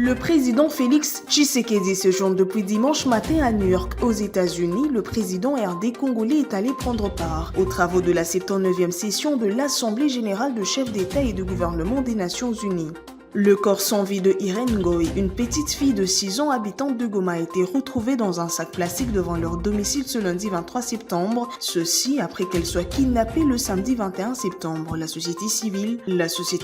Le président Félix Tshisekedi séjourne depuis dimanche matin à New York, aux États-Unis. Le président RD congolais est allé prendre part aux travaux de la 79e session de l'Assemblée générale de chefs d'État et de gouvernement des Nations unies. Le corps sans vie de Irène Ngoy, une petite fille de 6 ans habitante de Goma, a été retrouvé dans un sac plastique devant leur domicile ce lundi 23 septembre. Ceci après qu'elle soit kidnappée le samedi 21 septembre. La société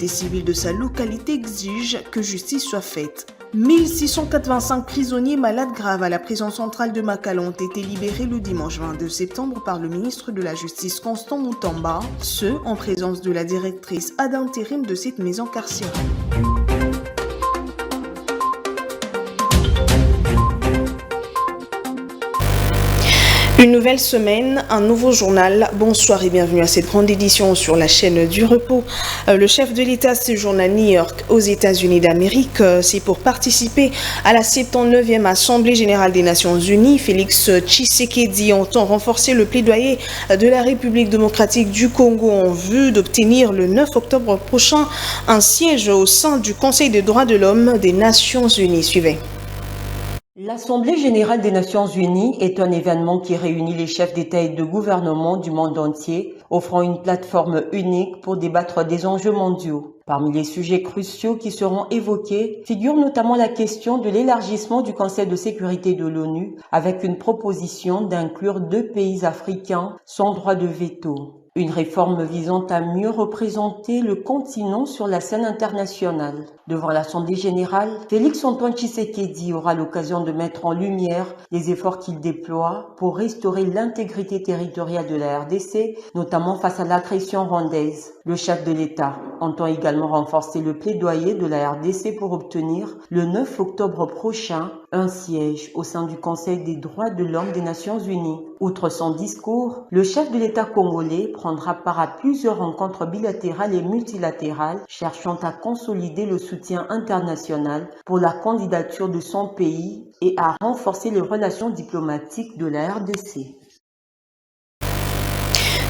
civile de sa localité exige que justice soit faite. 1685 prisonniers malades graves à la prison centrale de Makala ont été libérés le dimanche 22 septembre par le ministre de la Justice Constant Moutamba, ce en présence de la directrice ad intérim de cette maison carcérale. Une nouvelle semaine, un nouveau journal. Bonsoir et bienvenue à cette grande édition sur la chaîne du repos. Le chef de l'État séjourne à New York, aux États-Unis d'Amérique. C'est pour participer à la 79e Assemblée générale des Nations unies. Félix Tshisekedi entend renforcer le plaidoyer de la République démocratique du Congo en vue d'obtenir le 9 octobre prochain un siège au sein du Conseil des droits de l'homme des Nations unies. Suivez. L'Assemblée générale des Nations unies est un événement qui réunit les chefs d'État et de gouvernement du monde entier, offrant une plateforme unique pour débattre des enjeux mondiaux. Parmi les sujets cruciaux qui seront évoqués figure notamment la question de l'élargissement du Conseil de sécurité de l'ONU avec une proposition d'inclure 2 pays africains sans droit de veto. Une réforme visant à mieux représenter le continent sur la scène internationale. Devant l'Assemblée générale, Félix-Antoine Tshisekedi aura l'occasion de mettre en lumière les efforts qu'il déploie pour restaurer l'intégrité territoriale de la RDC, notamment face à l'agression rwandaise. Le chef de l'État entend également renforcer le plaidoyer de la RDC pour obtenir, le 9 octobre prochain, un siège au sein du Conseil des droits de l'homme des Nations unies. Outre son discours, le chef de l'État congolais prendra part à plusieurs rencontres bilatérales et multilatérales cherchant à consolider le soutien international pour la candidature de son pays et à renforcer les relations diplomatiques de la RDC.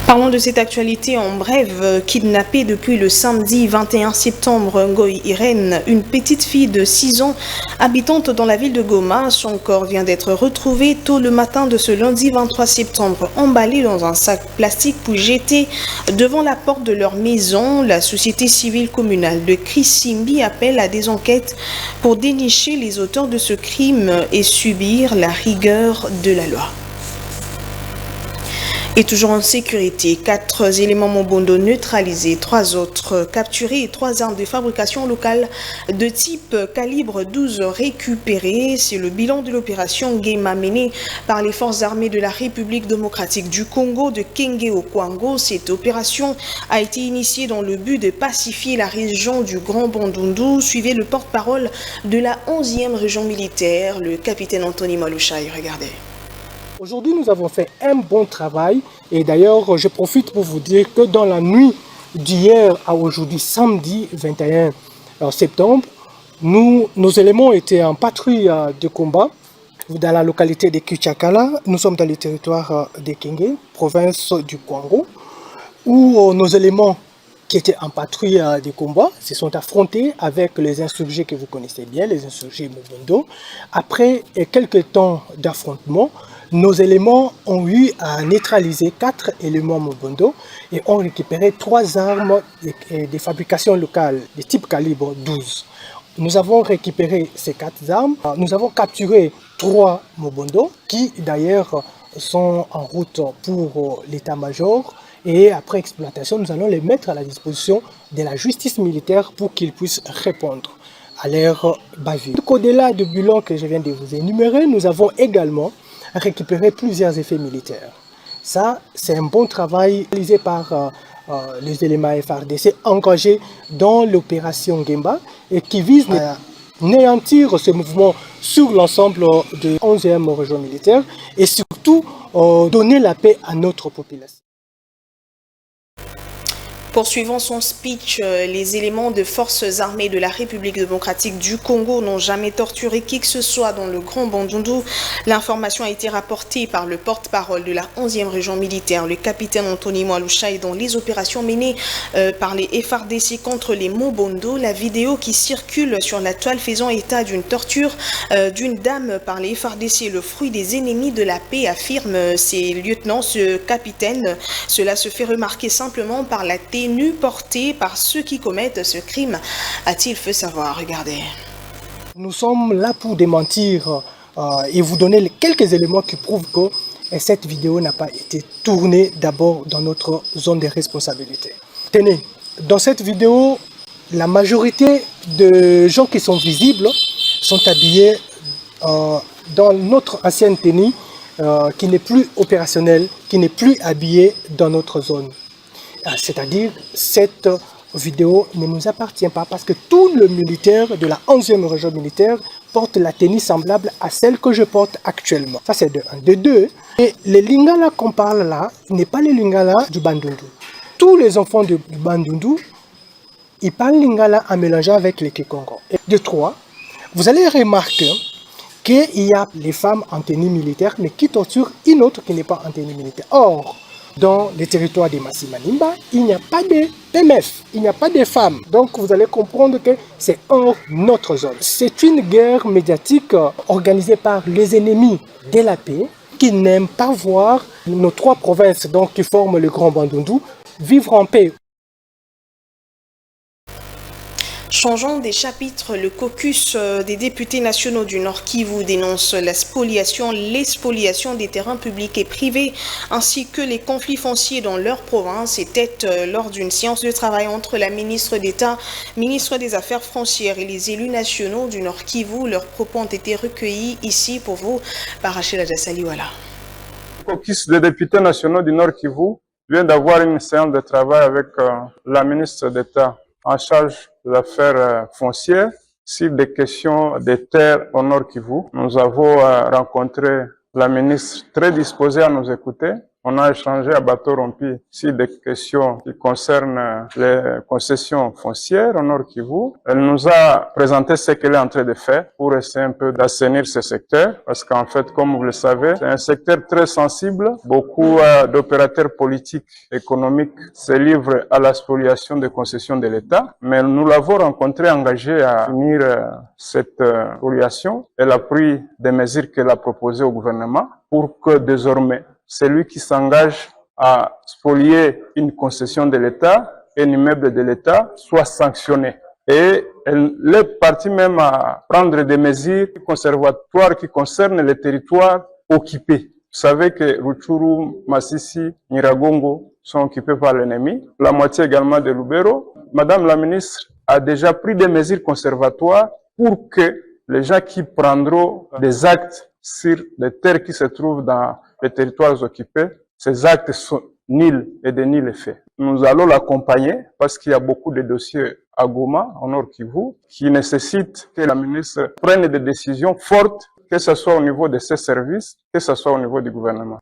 Parlons de cette actualité en bref. Kidnappée depuis le samedi 21 septembre, Ngoy Irène, une petite fille de 6 ans habitante dans la ville de Goma. Son corps vient d'être retrouvé tôt le matin de ce lundi 23 septembre, emballé dans un sac plastique puis jeté devant la porte de leur maison. La société civile communale de Krisimbi appelle à des enquêtes pour dénicher les auteurs de ce crime et subir la rigueur de la loi. Et toujours en sécurité, 4 éléments Mobondo neutralisés, 3 autres capturés et 3 armes de fabrication locale de type calibre 12 récupérées. C'est le bilan de l'opération Gema menée par les forces armées de la République démocratique du Congo de Kenge au Kwango. Cette opération a été initiée dans le but de pacifier la région du Grand Bandundu. Suivez le porte-parole de la 11e région militaire, le capitaine Anthony Malouchaï. Regardez. Aujourd'hui, nous avons fait un bon travail et d'ailleurs, je profite pour vous dire que dans la nuit d'hier à aujourd'hui, samedi 21 septembre, nos éléments étaient en patrouille de combat dans la localité de Kichakala. Nous sommes dans le territoire de Kenge, province du Kwango, où nos éléments qui étaient en patrouille de combat se sont affrontés avec les insurgés que vous connaissez bien, les insurgés Mobondo. Après quelques temps d'affrontement, nos éléments ont eu à neutraliser 4 éléments Mobondo et ont récupéré 3 armes de fabrication locale de type calibre 12. Nous avons récupéré ces 4 armes. Nous avons capturé 3 Mobondo qui d'ailleurs sont en route pour l'état-major. Et après exploitation, nous allons les mettre à la disposition de la justice militaire pour qu'ils puissent répondre à leur bavure. Au-delà du bilan que je viens de vous énumérer, nous avons également récupéré plusieurs effets militaires. Ça, c'est un bon travail réalisé par les éléments FARDC engagés dans l'opération Gemba et qui vise à néantir ce mouvement sur l'ensemble de 11e région militaire et surtout donner la paix à notre population. Poursuivant son speech, les éléments de forces armées de la République démocratique du Congo n'ont jamais torturé qui que ce soit dans le Grand Bandundu. L'information a été rapportée par le porte-parole de la 11e région militaire, le capitaine Anthony Mwalushaï, dans les opérations menées par les FARDC contre les Mobondo. La vidéo qui circule sur la toile faisant état d'une torture d'une dame par les FARDC, le fruit des ennemis de la paix, affirme ces lieutenants, ce capitaine. Cela se fait remarquer simplement par la tenue portée par ceux qui commettent ce crime, a-t-il fait savoir. Regardez. Nous sommes là pour démentir et vous donner quelques éléments qui prouvent que cette vidéo n'a pas été tournée d'abord dans notre zone de responsabilité. Tenez, dans cette vidéo, la majorité de gens qui sont visibles sont habillés dans notre ancienne tenue qui n'est plus opérationnelle, qui n'est plus habillée dans notre zone. C'est-à-dire, cette vidéo ne nous appartient pas parce que tous les militaires de la 11e région militaire portent la tenue semblable à celle que je porte actuellement. Ça, c'est de un. De deux, et les lingala qu'on parle là, n'est pas les lingala du Bandundu. Tous les enfants du Bandundu, ils parlent lingala en mélangeant avec les Kikongo. Et de trois, vous allez remarquer qu'il y a les femmes en tenue militaire, mais qui torturent une autre qui n'est pas en tenue militaire. Or, dans les territoires des Massi Manimba, il n'y a pas de PMF, il n'y a pas de femmes. Donc vous allez comprendre que c'est hors notre zone. C'est une guerre médiatique organisée par les ennemis de la paix qui n'aiment pas voir nos trois provinces donc, qui forment le Grand Bandundu vivre en paix. Changeant des chapitres, le caucus des députés nationaux du Nord Kivu dénonce la l'espoliation des terrains publics et privés, ainsi que les conflits fonciers dans leur province. C'était lors d'une séance de travail entre la ministre d'État, ministre des Affaires foncières et les élus nationaux du Nord Kivu. Leurs propos ont été recueillis ici pour vous par Rachel Adjassaliwala. Le caucus des députés nationaux du Nord Kivu vient d'avoir une séance de travail avec la ministre d'État en charge de l'affaire foncière sur des questions des terres au Nord Kivu. Nous avons rencontré la ministre très disposée à nous écouter. On a échangé à bateau rompu sur des questions qui concernent les concessions foncières au Nord Kivu. Elle nous a présenté ce qu'elle est en train de faire pour essayer un peu d'assainir ce secteur. Parce qu'en fait, comme vous le savez, c'est un secteur très sensible. Beaucoup d'opérateurs politiques, économiques se livrent à la spoliation des concessions de l'État. Mais nous l'avons rencontrée engagée à finir cette spoliation. Elle a pris des mesures qu'elle a proposées au gouvernement pour que désormais, celui qui s'engage à spolier une concession de l'État, un immeuble de l'État, soit sanctionné. Et elle est partie même à prendre des mesures conservatoires qui concernent les territoires occupés. Vous savez que Rutshuru, Masisi, Nyiragongo sont occupés par l'ennemi, la moitié également de Lubero. Madame la ministre a déjà pris des mesures conservatoires pour que les gens qui prendront des actes sur les terres qui se trouvent dans les territoires occupés, ces actes sont nuls et de nul effet. Nous allons l'accompagner parce qu'il y a beaucoup de dossiers à Goma, au Nord Kivu, qui nécessitent que la ministre prenne des décisions fortes, que ce soit au niveau de ses services, que ce soit au niveau du gouvernement.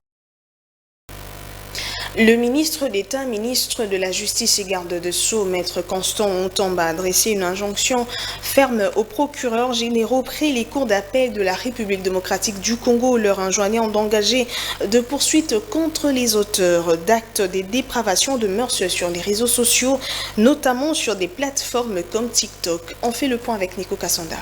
Le ministre d'État, ministre de la Justice et garde de Sceaux, Maître Constant Ontamba, a adressé une injonction ferme aux procureurs généraux près les cours d'appel de la République démocratique du Congo, leur enjoignant d'engager de poursuites contre les auteurs d'actes de dépravation de mœurs sur les réseaux sociaux, notamment sur des plateformes comme TikTok. On fait le point avec Nico Kassanda.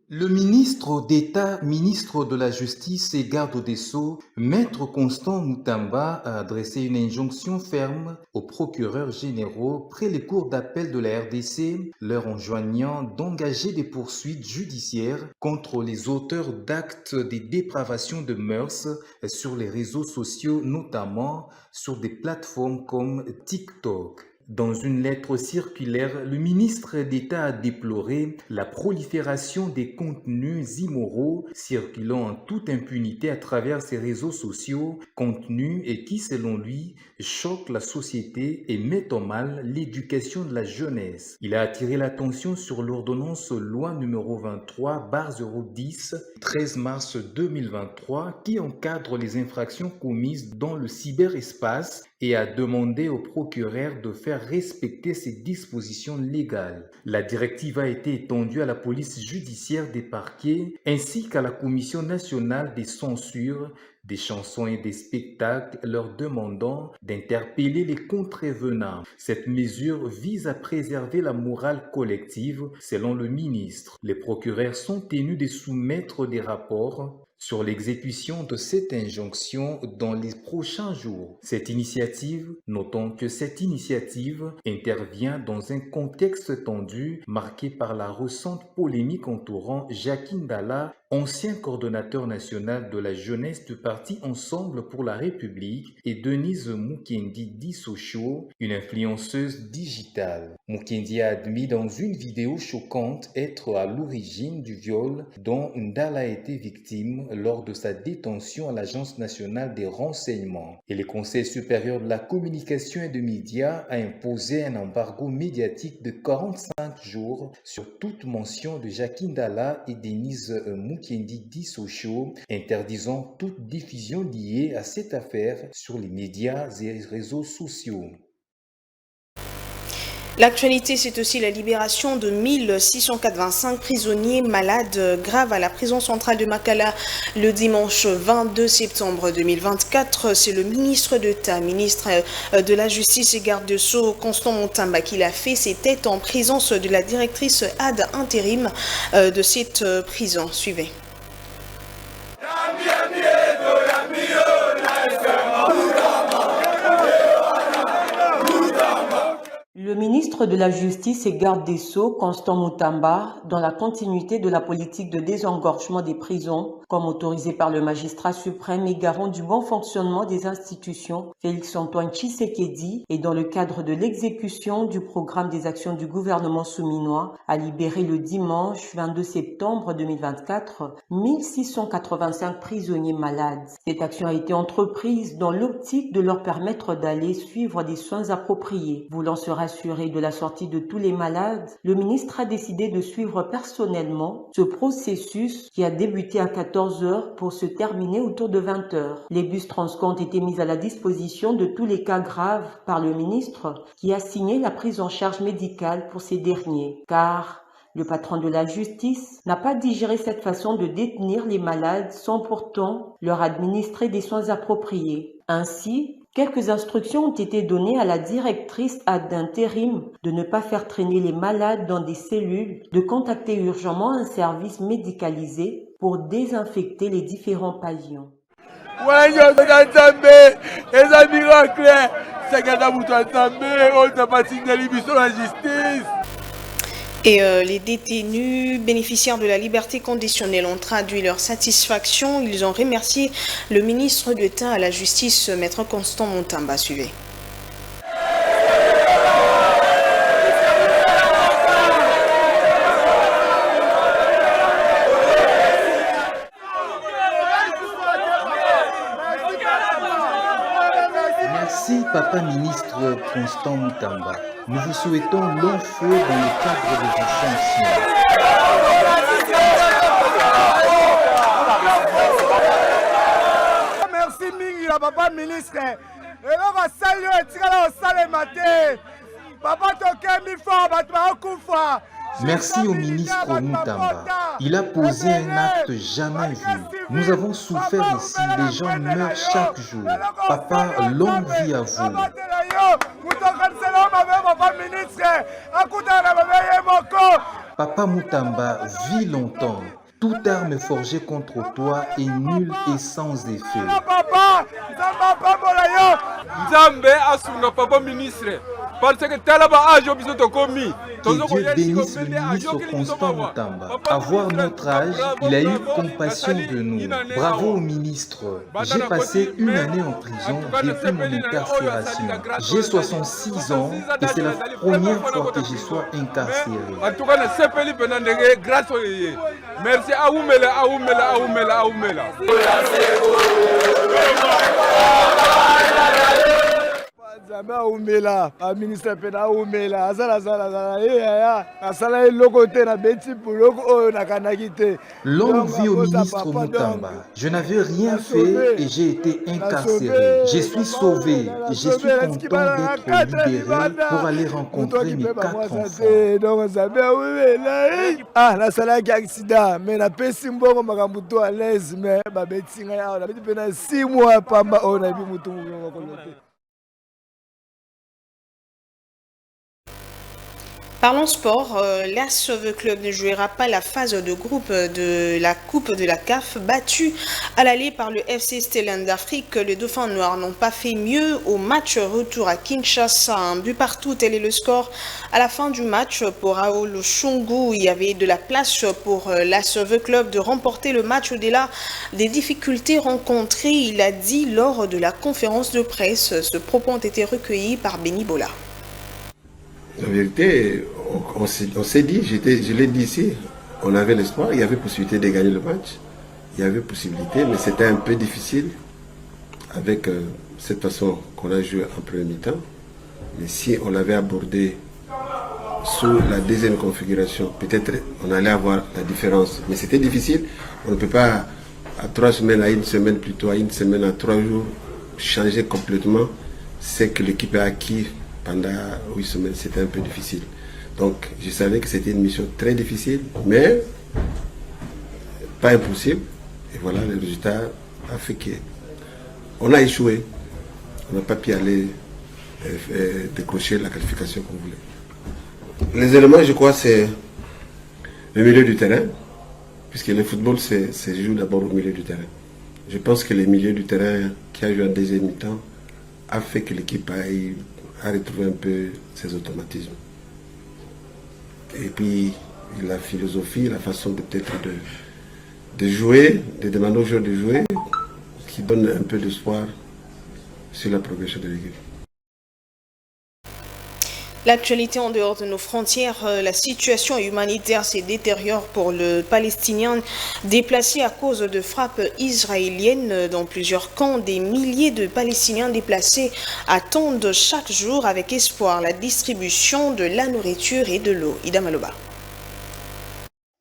Le ministre d'État, ministre de la Justice et garde des Sceaux, Maître Constant Ontamba, a adressé une injonction ferme aux procureurs généraux près les cours d'appel de la RDC, leur enjoignant d'engager des poursuites judiciaires contre les auteurs d'actes de dépravation de mœurs sur les réseaux sociaux, notamment sur des plateformes comme TikTok. Dans une lettre circulaire, le ministre d'État a déploré la prolifération des contenus immoraux circulant en toute impunité à travers ces réseaux sociaux, contenus et qui, selon lui, choquent la société et mettent en mal l'éducation de la jeunesse. Il a attiré l'attention sur l'ordonnance loi numéro 23/010 13 mars 2023 qui encadre les infractions commises dans le cyberespace et a demandé au procureur de faire respecter ces dispositions légales. La directive a été étendue à la police judiciaire des parquets ainsi qu'à la Commission nationale des censures des chansons et des spectacles, leur demandant d'interpeller les contrevenants. Cette mesure vise à préserver la morale collective, selon le ministre. Les procureurs sont tenus de soumettre des rapports sur l'exécution de cette injonction dans les prochains jours. Notons que cette initiative intervient dans un contexte tendu marqué par la récente polémique entourant Jacques Ndala, ancien coordonnateur national de la jeunesse du parti Ensemble pour la République, et Denise Mukendi Dissocho, une influenceuse digitale. Mukendi a admis dans une vidéo choquante être à l'origine du viol dont Ndala a été victime lors de sa détention à l'Agence nationale des renseignements. Et le Conseil supérieur de la communication et des médias a imposé un embargo médiatique de 45 jours sur toute mention de Jacques Ndala et Denise Mukendi Dissocho, interdisant toute diffusion liée à cette affaire sur les médias et les réseaux sociaux. L'actualité, c'est aussi la libération de 1685 prisonniers malades graves à la prison centrale de Makala le dimanche 22 septembre 2024. C'est le ministre d'État, ministre de la Justice et garde des Sceaux, Constant Moutamba, qui l'a fait. C'était en présence de la directrice ad intérim de cette prison. Suivez. Le ministre de la Justice et garde des Sceaux, Constant Moutamba, dans la continuité de la politique de désengorgement des prisons, comme autorisé par le magistrat suprême et garant du bon fonctionnement des institutions, Félix-Antoine Tshisekedi, et dans le cadre de l'exécution du programme des actions du gouvernement souminois, a libéré le dimanche 22 septembre 2024 1685 prisonniers malades. Cette action a été entreprise dans l'optique de leur permettre d'aller suivre des soins appropriés. Voulant se rassurer de la sortie de tous les malades, le ministre a décidé de suivre personnellement ce processus qui a débuté à 14 heures pour se terminer autour de 20 heures. Les bus Transco ont été mis à la disposition de tous les cas graves par le ministre qui a signé la prise en charge médicale pour ces derniers. Car le patron de la justice n'a pas digéré cette façon de détenir les malades sans pourtant leur administrer des soins appropriés. Ainsi, quelques instructions ont été données à la directrice ad intérim de ne pas faire traîner les malades dans des cellules, de contacter urgemment un service médicalisé pour désinfecter les différents pavillons. Et les détenus bénéficiaires de la liberté conditionnelle ont traduit leur satisfaction. Ils ont remercié le ministre d'État à la Justice, Maître Constant Moutamba. Suivez. Merci, Papa ministre Constant Moutamba. Nous vous souhaitons long feu dans le cadre de vos fonctions. Merci mingi à Papa ministre. Et là, on va saluer le matin. Papa Tokemi fort, Batma Okufa. Merci au ministre Moutamba. Il a posé un acte jamais vu. Nous avons souffert ici, les gens meurent chaque jour. Papa, longue vie à vous. Papa Moutamba, vis longtemps. Toute arme forgée contre toi est nulle et sans effet. Papa ministre. Parce que que Dieu bénisse le ministre Constant Moutamba. À voir notre âge, il a eu compassion de nous. Bravo au ministre. J'ai passé une année en prison depuis mon incarcération. J'ai 66 ans et c'est la première fois que je sois incarcéré. En tout cas, grâce à Dieu. Merci à Oumela. Nzambe aumela ministre pe na aumela azala ya asala eloko te na beti buloko oyo nakanaki te. Longue vie au ministre Moutamba. Je n'avais rien fait et j'ai été incarcéré. Je suis sauvé. Je suis content d'être libéré pour aller rencontrer mes 4 enfants. Donc Nzambe aumela nasalaki accident mais napesi mbongo makambo to à l'aise mais babeti ngai awa nabeti mpe na 6 mois pamba oyo nayebi mutu mokolo te. Parlons sport, l'ASV Club ne jouera pas la phase de groupe de la Coupe de la CAF battue à l'aller par le FC Stellen d'Afrique. Les Dauphins Noirs n'ont pas fait mieux au match retour à Kinshasa. Un but partout, tel est le score à la fin du match pour Raoul Chungu. Il y avait de la place pour l'ASV Club de remporter le match au-delà des difficultés rencontrées. Il a dit lors de la conférence de presse. Ce propos ont été recueillis par Benny Bola. La vérité, on s'est dit, je l'ai dit ici, on avait l'espoir, il y avait possibilité de gagner le match, il y avait possibilité, mais c'était un peu difficile avec cette façon qu'on a joué en premier mi-temps. Mais si on l'avait abordé sous la deuxième configuration, peut-être on allait avoir la différence. Mais c'était difficile, on ne peut pas à 3 semaines, à 1 semaine plutôt, à 1 semaine, à 3 jours, changer complètement ce que l'équipe a acquis. Pendant 8 semaines, c'était un peu difficile. Donc, je savais que c'était une mission très difficile, mais pas impossible. Et voilà, le résultat a fait qu'on a échoué. On n'a pas pu aller décrocher la qualification qu'on voulait. Les éléments, je crois, c'est le milieu du terrain, puisque le football, c'est joue d'abord au milieu du terrain. Je pense que le milieu du terrain qui a joué en deuxième mi-temps a fait que l'équipe a retrouvé un peu ses automatismes. Et puis la philosophie, la façon peut-être de jouer, de demander aux joueurs de jouer, qui donne un peu d'espoir sur la progression de l'équipe. L'actualité en dehors de nos frontières, la situation humanitaire se détériore pour le Palestinien déplacé à cause de frappes israéliennes dans plusieurs camps. Des milliers de Palestiniens déplacés attendent chaque jour avec espoir la distribution de la nourriture et de l'eau. Ida Maloba.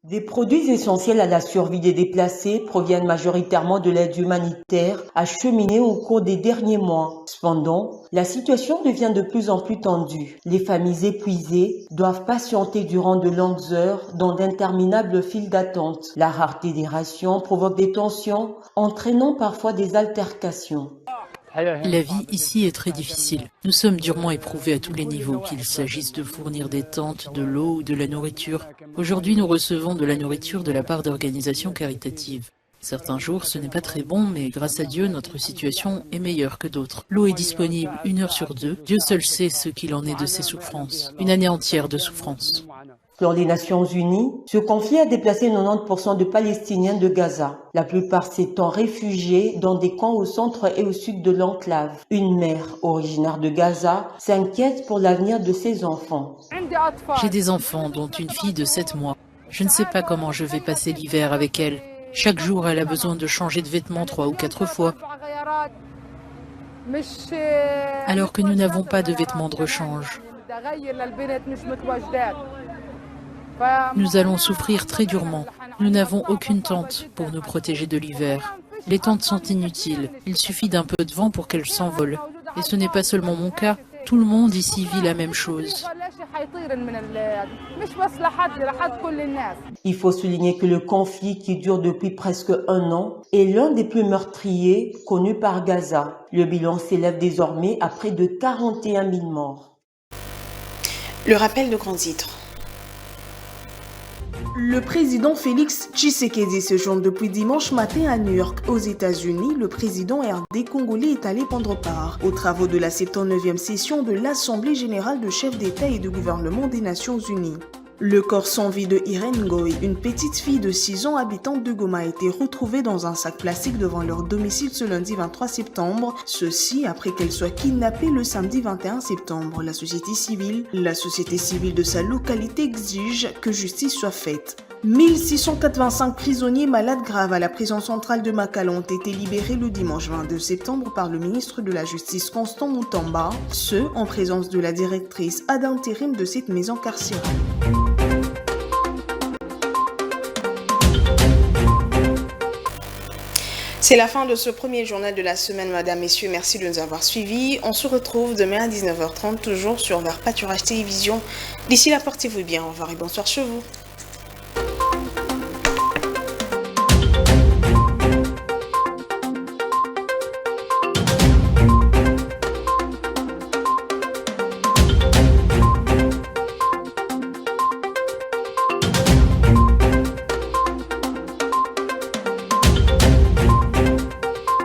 Des produits essentiels à la survie des déplacés proviennent majoritairement de l'aide humanitaire acheminée au cours des derniers mois. Cependant, la situation devient de plus en plus tendue. Les familles épuisées doivent patienter durant de longues heures dans d'interminables files d'attente. La rareté des rations provoque des tensions, entraînant parfois des altercations. La vie ici est très difficile. Nous sommes durement éprouvés à tous les niveaux, qu'il s'agisse de fournir des tentes, de l'eau ou de la nourriture. Aujourd'hui, nous recevons de la nourriture de la part d'organisations caritatives. Certains jours, ce n'est pas très bon, mais grâce à Dieu, notre situation est meilleure que d'autres. L'eau est disponible 1 heure sur 2. Dieu seul sait ce qu'il en est de ces souffrances. Une année entière de souffrance. Selon les Nations Unies, ce conflit a déplacé 90% de Palestiniens de Gaza, la plupart s'étant réfugiés dans des camps au centre et au sud de l'enclave. Une mère originaire de Gaza s'inquiète pour l'avenir de ses enfants. J'ai des enfants, dont une fille de 7 mois. Je ne sais pas comment je vais passer l'hiver avec elle. Chaque jour, elle a besoin de changer de vêtements 3 ou 4 fois. Alors que nous n'avons pas de vêtements de rechange. Nous allons souffrir très durement. Nous n'avons aucune tente pour nous protéger de l'hiver. Les tentes sont inutiles. Il suffit d'un peu de vent pour qu'elles s'envolent. Et ce n'est pas seulement mon cas. Tout le monde ici vit la même chose. Il faut souligner que le conflit qui dure depuis presque 1 an est l'un des plus meurtriers connus par Gaza. Le bilan s'élève désormais à près de 41 000 morts. Le rappel de grands titres. Le président Félix Tshisekedi séjourne depuis dimanche matin à New York, aux États-Unis. Le président RD congolais est allé prendre part aux travaux de la 79e session de l'Assemblée générale de chefs d'État et de gouvernement des Nations unies. Le corps sans vie de Irene Ngoy, une petite fille de 6 ans habitante de Goma, a été retrouvé dans un sac plastique devant leur domicile ce lundi 23 septembre. Ceci après qu'elle soit kidnappée le samedi 21 septembre. La société civile de sa localité exige que justice soit faite. 1685 prisonniers malades graves à la prison centrale de Makala ont été libérés le dimanche 22 septembre par le ministre de la Justice Constant Moutamba, ce en présence de la directrice ad intérim de cette maison carcérale. C'est la fin de ce premier journal de la semaine, Madame, Messieurs. Merci de nous avoir suivis. On se retrouve demain à 19h30, toujours sur Vers Pâturage Télévision. D'ici là, portez-vous bien. Au revoir et bonsoir chez vous.